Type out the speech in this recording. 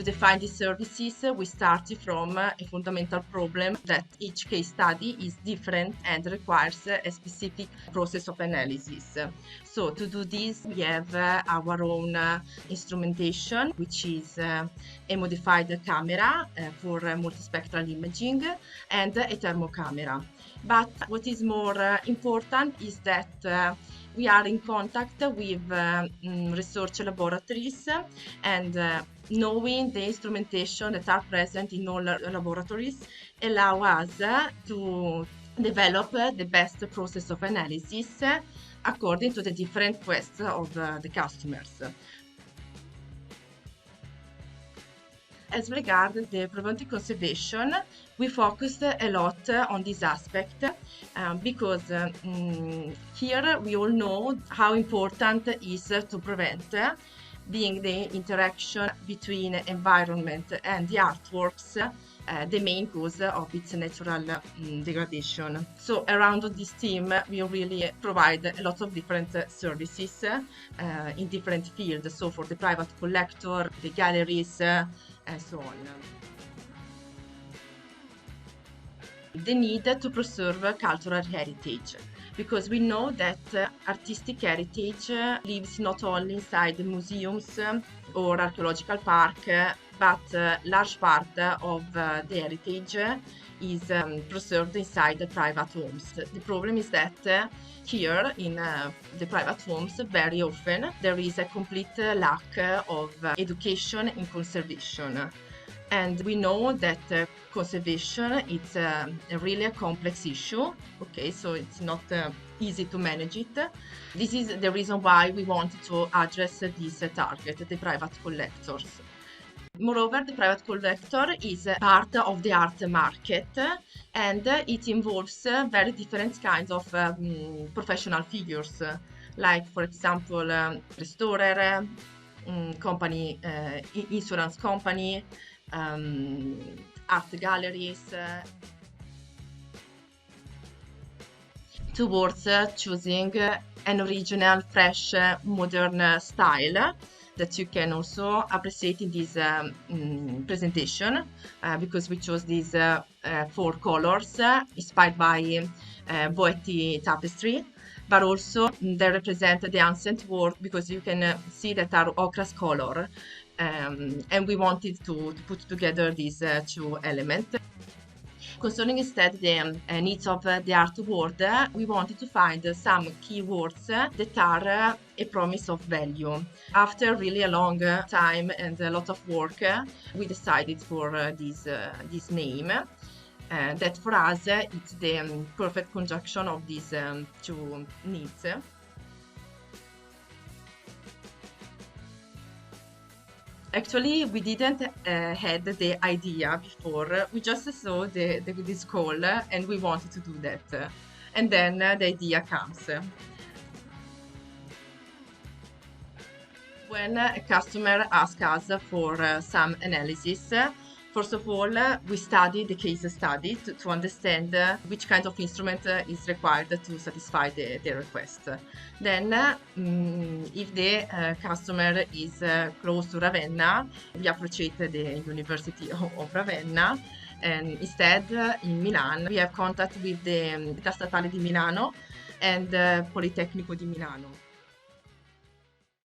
To define these services, we started from a fundamental problem that each case study is different and requires a specific process of analysis. So to do this, we have our own instrumentation, which is a modified camera for multispectral imaging and a thermocamera. But what is more important is that we are in contact with research laboratories, and knowing the instrumentation that are present in all laboratories allow us to develop the best process of analysis according to the different requests of the customers. As regards the preventive conservation, we focused a lot on this aspect because here we all know how important it is to prevent, being the interaction between environment and the artworks the main cause of its natural degradation. So around this theme, we really provide a lot of different services in different fields. So for the private collector, the galleries, and so on. The need to preserve cultural heritage, because we know that artistic heritage lives not only inside the museums or archaeological park, but large part of the heritage is preserved inside the private homes. The problem is that here in the private homes, very often there is a complete lack of education in conservation. And we know that conservation is really a complex issue, okay, so it's not easy to manage it. This is the reason why we wanted to address this target, the private collectors. Moreover, the private collector is part of the art market, and it involves very different kinds of professional figures, like, for example, restorer, company, insurance company, art galleries, towards choosing an original, fresh, modern style that you can also appreciate in this presentation, because we chose these 4 colors inspired by Boetti tapestry, but also they represent the ancient world, because you can see that are ochre's color. And we wanted to put together these 2 elements. Concerning instead the needs of the art world, we wanted to find some keywords that are a promise of value. After really a long time and a lot of work, we decided for this name. That for us it's the perfect conjunction of these 2 needs. Actually, we didn't had the idea before. We just saw this call and we wanted to do that. And then the idea comes. When a customer asks us for some analysis, first of all, we study the case study to understand which kind of instrument is required to satisfy the request. Then, if the customer is close to Ravenna, we approach the University of Ravenna, and instead in Milan we have contact with the Università Statale di Milano and Politecnico di Milano.